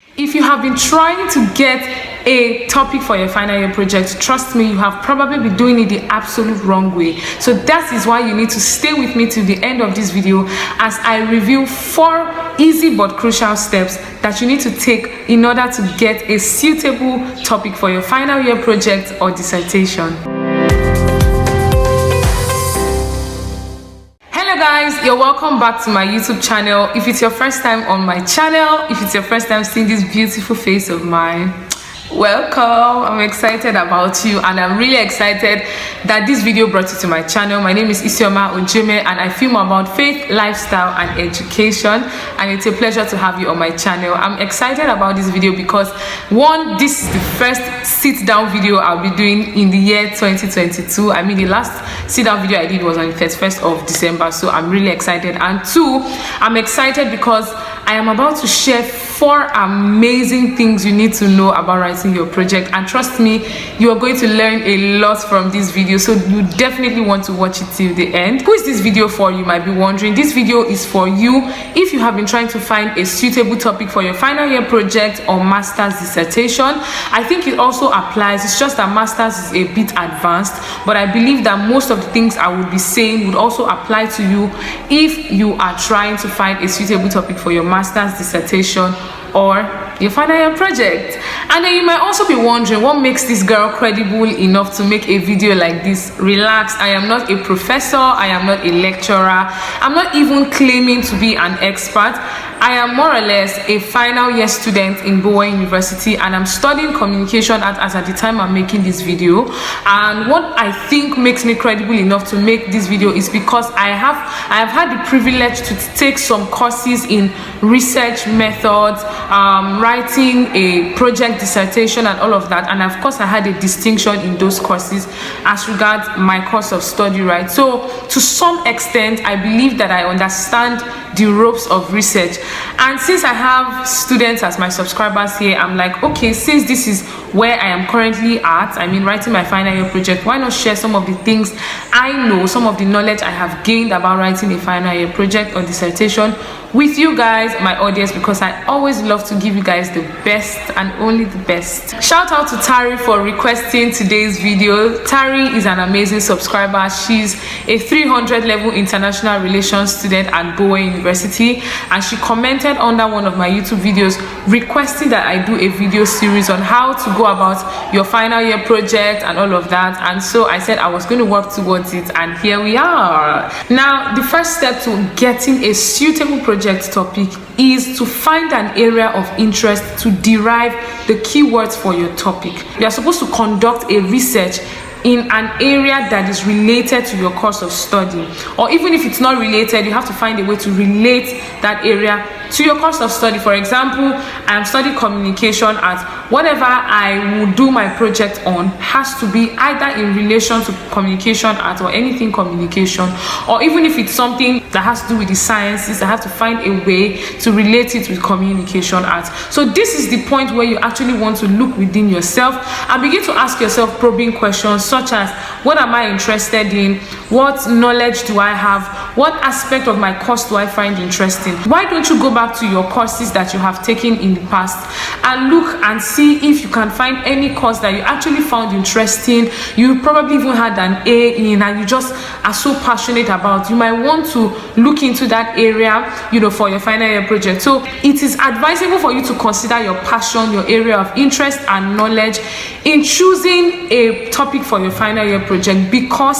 If you have been trying to get a topic for your final year project, trust me, you have probably been doing it the absolute wrong way. So that is why you need to stay with me till the end of this video as I review 4 easy but crucial steps that you need to take in order to get a suitable topic for your final year project or dissertation. Guys, you're welcome back to my YouTube channel. If it's your first time on my channel, if it's your first time seeing this beautiful face of mine, welcome. I'm excited about you, and I'm really excited that this video brought you to my channel. My name is Isioma Ojeme, and I film about faith, lifestyle, and education, and it's a pleasure to have you on my channel. I'm excited about this video because, one, this is the first sit-down video I'll be doing in the year 2022. I mean, the last sit-down video I did was on the 31st of December, so I'm really excited. And 2, I'm excited because I am about to share 4 amazing things you need to know about writing your project, and trust me, you are going to learn a lot from this video, so you definitely want to watch it till the end. Who is this video for, you might be wondering? This video is for you if you have been trying to find a suitable topic for your final year project or master's dissertation. I think it also applies, it's just that master's is a bit advanced, but I believe that most of the things I would be saying would also apply to you if you are trying to find a suitable topic for your master's dissertation or your final year project. And then you might also be wondering, what makes this girl credible enough to make a video like this? Relax, I am not a professor, I am not a lecturer, I'm not even claiming to be an expert. I am more or less a final year student in Wiley University, and I'm studying communication at the time I'm making this video. And what I think makes me credible enough to make this video is because I have had the privilege to take some courses in research methods, writing a project dissertation and all of that, and of course I had a distinction in those courses as regards my course of study, right? So to some extent I believe that I understand the ropes of research, and since I have students as my subscribers here, I'm like, okay, since this is where I am currently at, I mean writing my final year project, why not share some of the things I know, some of the knowledge I have gained about writing a final year project or dissertation with you guys, my audience, because I always love to give you guys the best and only the best. Shout out to Tari for requesting today's video. Tari is an amazing subscriber. She's a 300 level international relations student at Wiley University, and she commented under one of my YouTube videos requesting that I do a video series on how to go about your final year project and all of that, and so I said I was going to work towards it, and here we are. Now, the first step to getting a suitable project topic is to find an area of interest to derive the keywords for your topic. You are supposed to conduct a research in an area that is related to your course of study, or even if it's not related, you have to find a way to relate that area to your course of study. For example, I am studying communication at whatever I will do my project on has to be either in relation to communication art or anything communication, or even if it's something that has to do with the sciences, I have to find a way to relate it with communication art. So this is the point where you actually want to look within yourself and begin to ask yourself probing questions such as, what am I interested in? What knowledge do I have? What aspect of my course do I find interesting? Why don't you go back to your courses that you have taken in the past and look and see if you can find any course that you actually found interesting, you probably even had an A in, and you just are so passionate about. You might want to look into that area, you know, for your final year project. So it is advisable for you to consider your passion, your area of interest and knowledge in choosing a topic for your final year project, because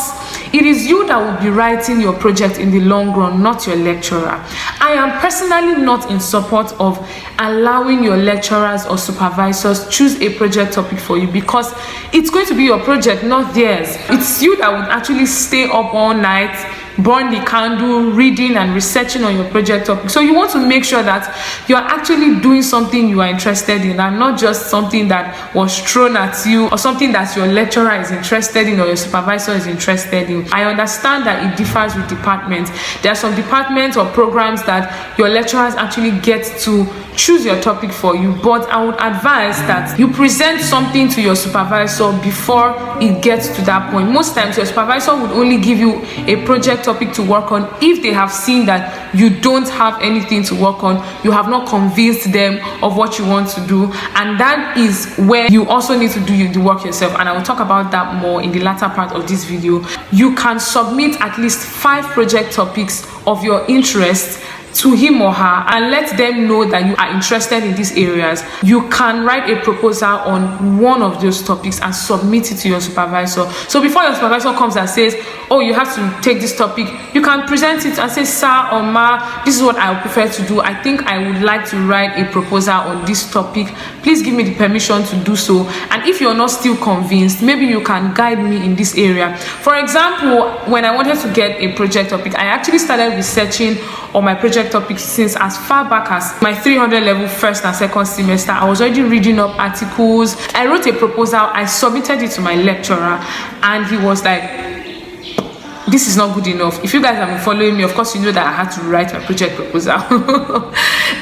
it is you that will be writing your project in the long run, not your lecturer. I am personally not in support of allowing your lecturers or supervisors choose a project topic for you, because it's going to be your project, not theirs. It's you that would actually stay up all night, burn the candle, reading and researching on your project topic. So you want to make sure that you are actually doing something you are interested in, and not just something that was thrown at you or something that your lecturer is interested in or your supervisor is interested in. I understand that it differs with departments. There are some departments or programs that your lecturers actually get to choose your topic for you, but I would advise that you present something to your supervisor before it gets to that point. Most times your supervisor would only give you a project topic to work on if they have seen that you don't have anything to work on, you have not convinced them of what you want to do. And that is where you also need to do the work yourself, and I will talk about that more in the latter part of this video. You can submit at least 5 project topics of your interest to him or her and let them know that you are interested in these areas. You can write a proposal on one of those topics and submit it to your supervisor. So before your supervisor comes and says, oh, you have to take this topic, you can present it and say, sir or ma, this is what I would prefer to do. I think I would like to write a proposal on this topic. Please give me the permission to do so. And if you're not still convinced, maybe you can guide me in this area. For example, when I wanted to get a project topic, I actually started researching on my project topics since as far back as my 300 level first and second semester. I was already reading up articles. I wrote a proposal, I submitted it to my lecturer, and he was like, this is not good enough. If you guys have been following me, of course you know that I had to write my project proposal.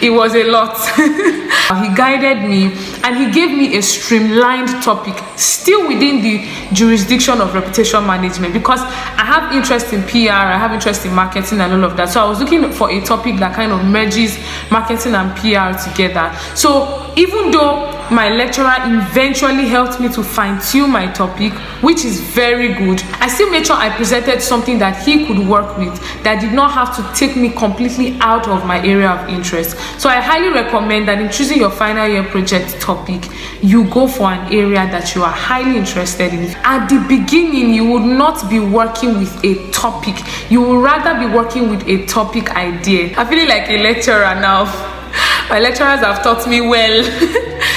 It was a lot. He guided me and he gave me a streamlined topic, still within the jurisdiction of reputation management, because I have interest in PR, I have interest in marketing and all of that. So I was looking for a topic that kind of merges marketing and PR together. So even though my lecturer eventually helped me to fine-tune my topic, which is very good, I still made sure I presented something that he could work with, that did not have to take me completely out of my area of interest. So I highly recommend that in choosing your final year project topic, you go for an area that you are highly interested in. At the beginning, you would not be working with a topic, you would rather be working with a topic idea. I'm feeling like a lecturer now. My lecturers have taught me well.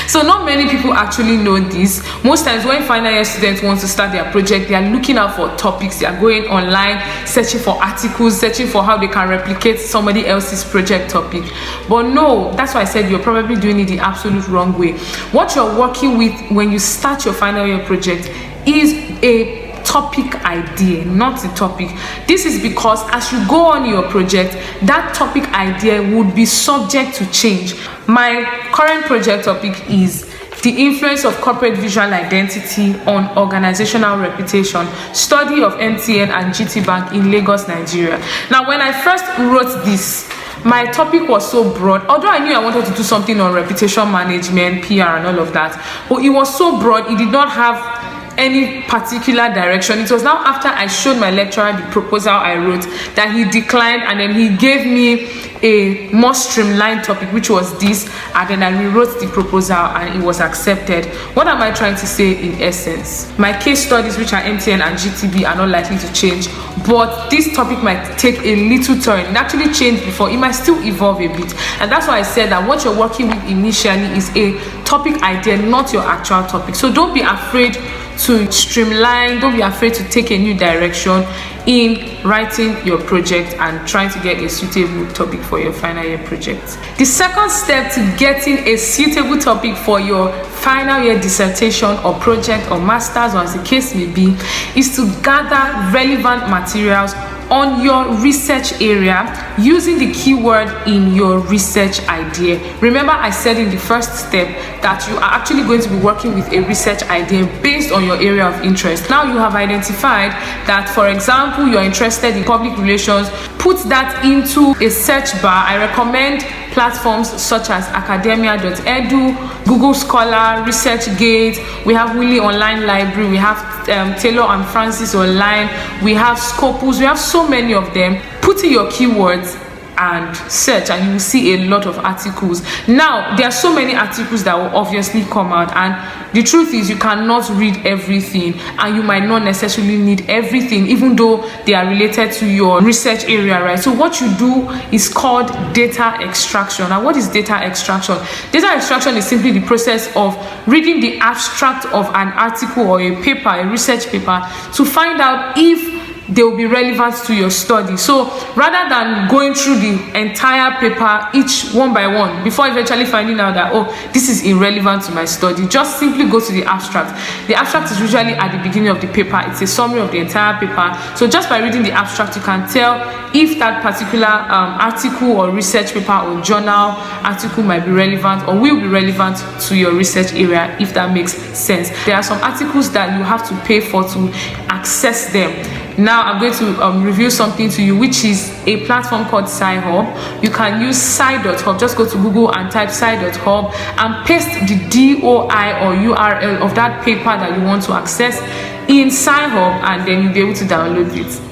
So not many people actually know this. Most times when final year students want to start their project, they are looking out for topics. They are going online, searching for articles, searching for how they can replicate somebody else's project topic. But no, that's why I said you're probably doing it the absolute wrong way. What you're working with when you start your final year project is a topic idea, not a topic. This is because as you go on your project, that topic idea would be subject to change. My current project topic is the influence of corporate visual identity on organizational reputation, study of MTN and GT Bank in Lagos, Nigeria. Now, when I first wrote this, my topic was so broad, although I knew I wanted to do something on reputation management, PR and all of that, but it was so broad, it did not have any particular direction. It was now after I showed my lecturer the proposal I wrote that he declined, and then he gave me a more streamlined topic, which was this, and then I rewrote the proposal and it was accepted. What am I trying to say in essence? My case studies, which are MTN and GTB, are not likely to change, but this topic might take a little turn. It actually changed before, it might still evolve a bit, and that's why I said that what you're working with initially is a topic idea, not your actual topic. So don't be afraid to streamline, don't be afraid to take a new direction in writing your project and trying to get a suitable topic for your final year project. The second step to getting a suitable topic for your final year dissertation or project or master's, or as the case may be, is to gather relevant materials on your research area using the keyword in your research idea. Remember, I said in the first step that you are actually going to be working with a research idea based on your area of interest. Now you have identified that, for example, you're interested in public relations. Put that into a search bar. I recommend platforms such as academia.edu, Google Scholar, ResearchGate. We have Wiley Online Library. We have Taylor and Francis Online. We have Scopus. We have so many of them. Put in your keywords and search, and you will see a lot of articles. Now, there are so many articles that will obviously come out, and the truth is you cannot read everything, and you might not necessarily need everything, even though they are related to your research area, right? So what you do is called data extraction. Now, what is data extraction? Data extraction is simply the process of reading the abstract of an article or a paper, a research paper, to find out if they will be relevant to your study. So rather than going through the entire paper each one by one before eventually finding out that, oh, this is irrelevant to my study, just simply go to the abstract. The abstract is usually at the beginning of the paper. It's a summary of the entire paper. So just by reading the abstract, you can tell if that particular article or research paper or journal article might be relevant or will be relevant to your research area, if that makes sense. There are some articles that you have to pay for to access them. Now I'm going to review something to you, which is a platform called SciHub. You can use sci.hub. Just go to Google and type sci.hub and paste the DOI or URL of that paper that you want to access in SciHub, and then you'll be able to download it.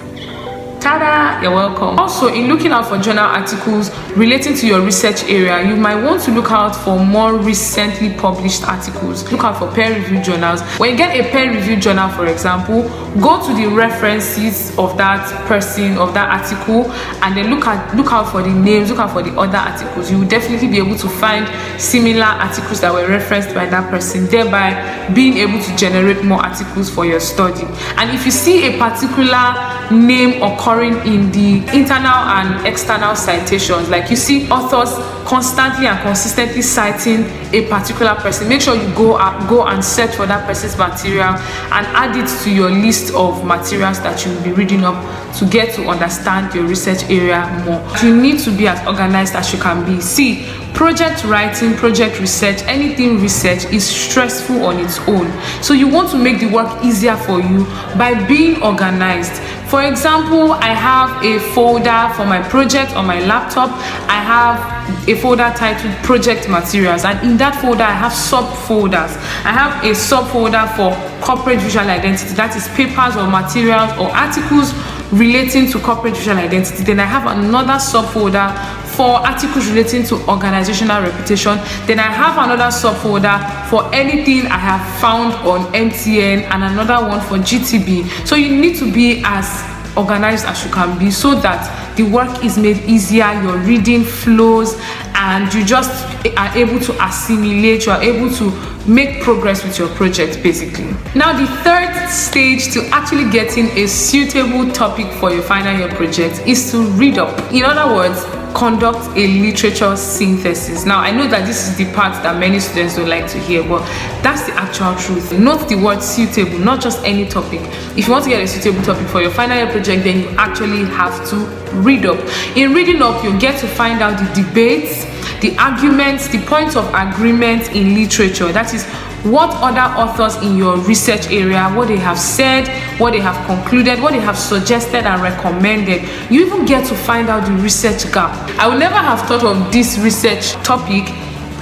Tada! You're welcome. Also, in looking out for journal articles relating to your research area, you might want to look out for more recently published articles. Look out for peer-reviewed journals. When you get a peer-reviewed journal, for example, go to the references of that person, of that article, and then look out for the names, look out for the other articles. You will definitely be able to find similar articles that were referenced by that person, thereby being able to generate more articles for your study. And if you see a particular name occurring in the internal and external citations, like you see authors constantly and consistently citing a particular person, make sure you go and search for that person's material and add it to your list of materials that you'll be reading up to get to understand your research area more. You need to be as organized as you can be. See, project writing, project research, anything research is stressful on its own. So you want to make the work easier for you by being organized. For example, I have a folder for my project on my laptop. I have a folder titled project materials, and in that folder I have subfolders. I have a subfolder for corporate visual identity, that is papers or materials or articles relating to corporate visual identity. Then I have another subfolder for articles relating to organizational reputation. Then I have another subfolder for anything I have found on MTN, and another one for GTB. So you need to be as organized as you can be so that the work is made easier, your reading flows, and you just are able to assimilate, you are able to make progress with your project basically. Now the third stage to actually getting a suitable topic for your final year project is to read up. In other words, conduct a literature synthesis. Now I know that this is the part that many students don't like to hear, but that's the actual truth. Note the word suitable, not just any topic. If you want to get a suitable topic for your final year project, then you actually have to read up. In reading up, you'll get to find out the debates, the arguments, the points of agreement in literature. That is, what other authors in your research area, what they have said, what they have concluded, what they have suggested and recommended. You even get to find out the research gap. I would never have thought of this research topic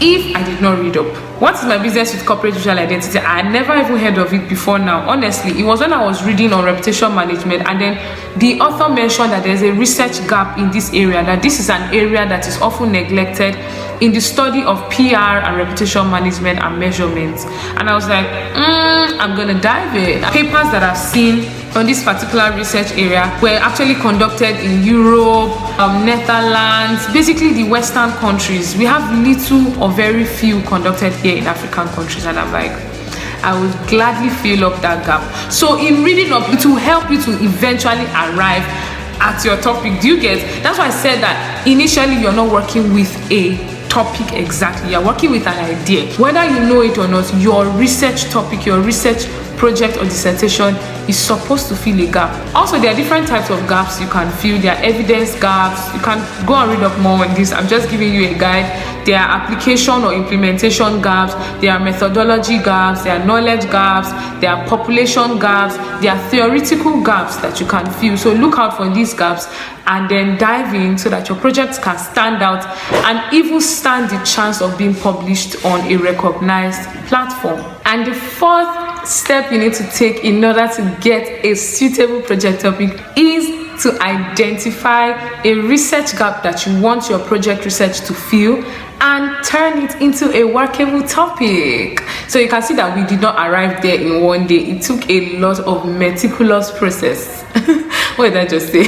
if I did not read up. What is my business with corporate visual identity? I had never even heard of it before now. Honestly, it was when I was reading on reputation management, and then the author mentioned that there's a research gap in this area, that this is an area that is often neglected in the study of PR and reputation management and measurement. And I was like, I'm gonna dive in. Papers that I've seen on this particular research area were actually conducted in Europe, Netherlands, basically the Western countries. We have little or very few conducted here in African countries, and I'm like, I would gladly fill up that gap. So in reading up, it will help you to eventually arrive at your topic. Do you get? That's why I said that initially you're not working with a topic exactly, you're working with an idea. Whether you know it or not, your research topic, your research project or dissertation is supposed to fill a gap. Also, there are different types of gaps you can fill. There are evidence gaps. You can go and read up more on this. I'm just giving you a guide. There are application or implementation gaps. There are methodology gaps. There are knowledge gaps. There are population gaps. There are theoretical gaps that you can fill. So look out for these gaps and then dive in so that your project can stand out and even stand the chance of being published on a recognized platform. And the fourth step you need to take in order to get a suitable project topic is to identify a research gap that you want your project research to fill and turn it into a workable topic. So you can see that we did not arrive there in one day. It took a lot of meticulous process. What did I just say?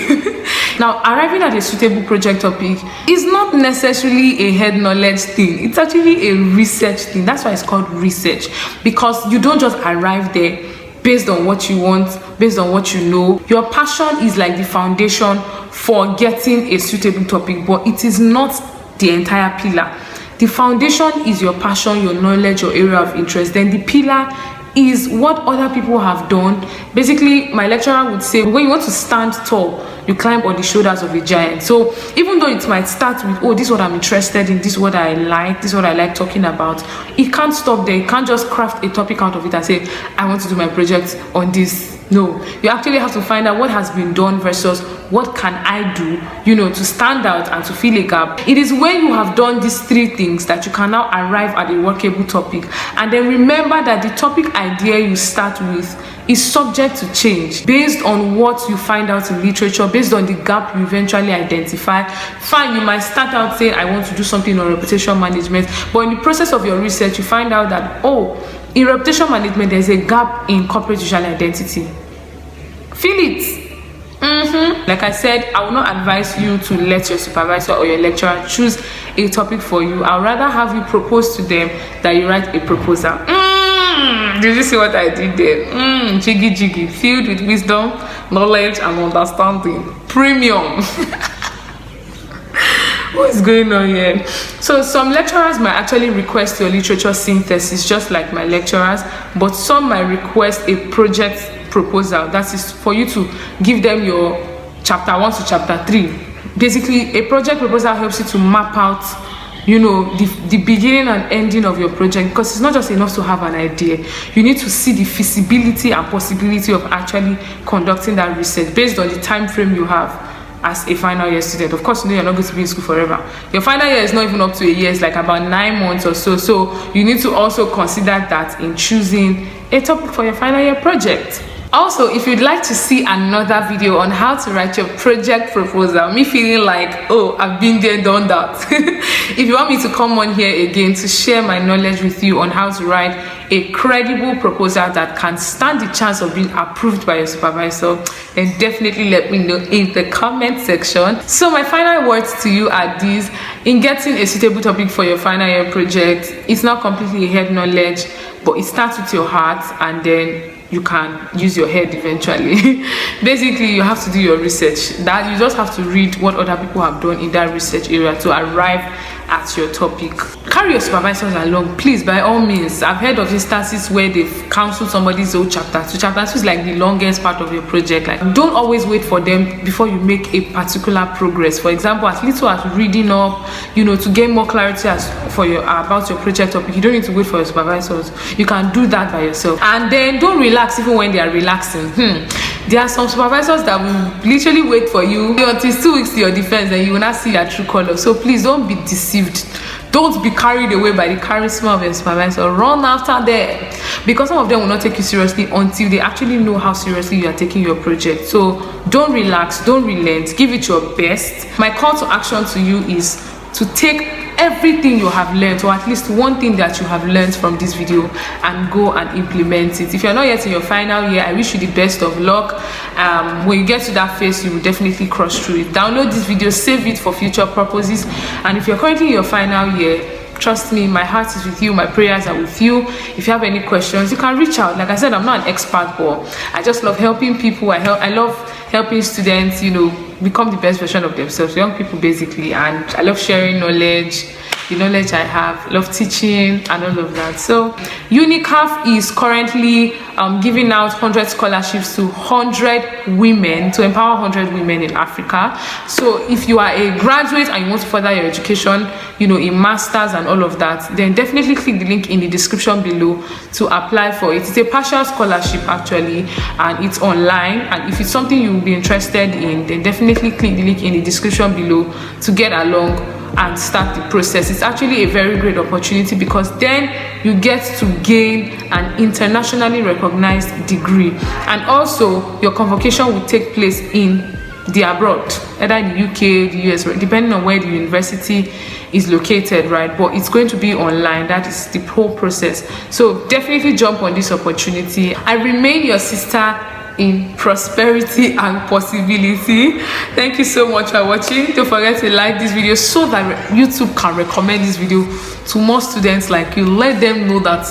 Now, arriving at a suitable project topic is not necessarily a head knowledge thing. It's actually a research thing. That's why it's called research, because you don't just arrive there based on what you want, based on what you know. Your passion is like the foundation for getting a suitable topic, but it is not the entire pillar. The foundation is your passion, your knowledge, your area of interest. Then the pillar is what other people have done. Basically, my lecturer would say, when you want to stand tall, you climb on the shoulders of a giant. So even though it might start with, oh, this is what I'm interested in, this is what I like, this is what I like talking about, it can't stop there. You can't just craft a topic out of it and say, I want to do my project on this. No, you actually have to find out what has been done versus what can I do, to stand out and to fill a gap. It is when you have done these three things that you can now arrive at a workable topic. And then remember that the topic idea you start with is subject to change based on what you find out in literature, based on the gap you eventually identify. Fine, you might start out saying, I want to do something on reputation management, but in the process of your research, you find out that, in reputation management, there's a gap in corporate visual identity. Feel it. Like I said, I will not advise you to let your supervisor or your lecturer choose a topic for you. I would rather have you propose to them that you write a proposal. Did you see what I did there? Jiggy, filled with wisdom, knowledge, and understanding. Premium. What is going on here? So some lecturers might actually request your literature synthesis, just like my lecturers, but some might request a project proposal. That is for you to give them your chapter 1 to chapter 3. Basically, a project proposal helps you to map out the beginning and ending of your project, because it's not just enough to have an idea. You need to see the feasibility and possibility of actually conducting that research based on the time frame you have as a final year student. Of course, you're not going to be in school forever. Your final year is not even up to a year, it's like about 9 months or so. So you need to also consider that in choosing a topic for your final year project. Also, if you'd like to see another video on how to write your project proposal, me feeling like, I've been there, done that. If you want me to come on here again to share my knowledge with you on how to write a credible proposal that can stand the chance of being approved by your supervisor, then definitely let me know in the comment section. So my final words to you are these: in getting a suitable topic for your final year project, it's not completely head knowledge, but it starts with your heart, and then you can use your head eventually. Basically, you have to do your research. That you just have to read what other people have done in that research area to arrive at your topic. Carry your supervisors along, please, by all means. I've heard of instances where they've cancelled somebody's whole chapter. So chapter 2 is like the longest part of your project. Like, don't always wait for them before you make a particular progress. For example, as little as reading up, to gain more clarity about your project topic, you don't need to wait for your supervisors. You can do that by yourself. And then don't relax even when they are relaxing. There are some supervisors that will literally wait for you until 2 weeks to your defense, and you will not see your true color. So please don't be deceived. Don't be carried away by the charisma of your supervisor. Run after them, because some of them will not take you seriously until they actually know how seriously you are taking your project. So don't relax, don't relent, give it your best. My call to action to you is to take everything you have learned, or at least one thing that you have learned from this video, and go and implement it. If you're not yet in your final year, I wish you the best of luck. When you get to that phase, you will definitely cross through it. Download this video, save it for future purposes. And if you're currently in your final year, trust me, my heart is with you, my prayers are with you. If you have any questions, you can reach out. Like I said, I'm not an expert, but I just love helping people. I love helping students, become the best version of themselves, young people basically. And I love sharing knowledge, the knowledge I have, love teaching and all of that. So UNICAF is currently giving out 100 scholarships to 100 women, to empower 100 women in Africa. So if you are a graduate and you want to further your education, in masters and all of that, then definitely click the link in the description below to apply for it. It's a partial scholarship actually, and it's online. And if it's something you will be interested in, then definitely click the link in the description below to get along and start the process. It's actually a very great opportunity, because then you get to gain an internationally recognized degree, and also your convocation will take place in the abroad, either in the UK, the US, depending on where the university is located, right? But it's going to be online. That is the whole process. So definitely jump on this opportunity. I remain your sister in prosperity and possibility. Thank you so much for watching. Don't forget to like this video so that YouTube can recommend this video to more students like you. Let them know that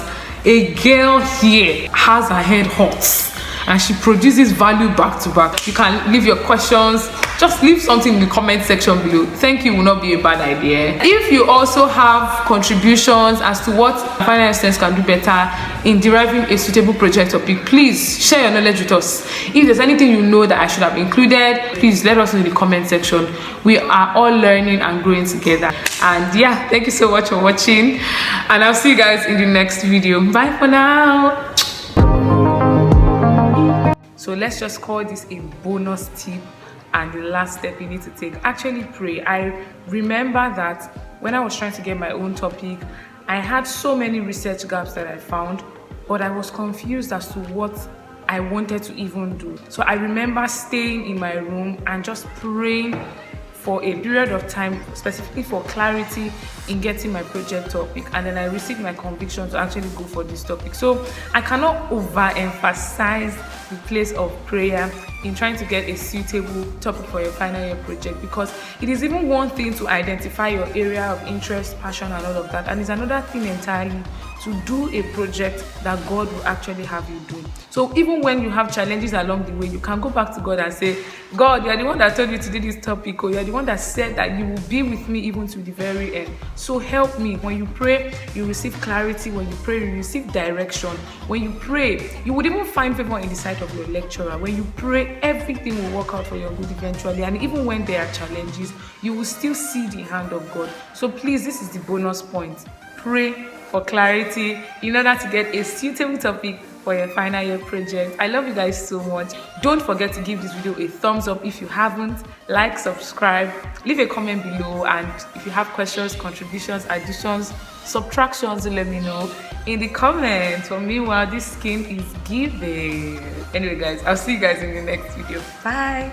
a girl here has her head hot and she produces value back to back. You can leave your questions, just leave something in the comment section below. Thank you will not be a bad idea. If you also have contributions as to what final year students can do better in deriving a suitable project topic, please share your knowledge with us. If there's anything you know that I should have included, please let us know in the comment section. We are all learning and growing together. And yeah, thank you so much for watching, and I'll see you guys in the next video. Bye for now. So let's just call this a bonus tip. And the last step you need to take, actually pray. I remember that when I was trying to get my own topic, I had so many research gaps that I found, but I was confused as to what I wanted to even do. So I remember staying in my room and just praying for a period of time, specifically for clarity in getting my project topic, and then I received my conviction to actually go for this topic. So I cannot overemphasize the place of prayer in trying to get a suitable topic for your final year project, because it is even one thing to identify your area of interest, passion, and all of that, and it's another thing entirely to do a project that God will actually have you do. So even when you have challenges along the way, you can go back to God and say, God, you're the one that told me to do this topic, or you're the one that said that you will be with me even to the very end. So help me. When you pray, you receive clarity. When you pray, you receive direction. When you pray, you would even find favor in the sight of your lecturer. When you pray, everything will work out for your good eventually. And even when there are challenges, you will still see the hand of God. So please, this is the bonus point. Pray for clarity in order to get a suitable topic for your final year project. I love you guys so much. Don't forget to give this video a thumbs up if you haven't. Like, subscribe, leave a comment below, and if you have questions, contributions, additions, subtractions, let me know in the comments. For meanwhile, this skin is giving. Anyway guys, I'll see you guys in the next video. Bye.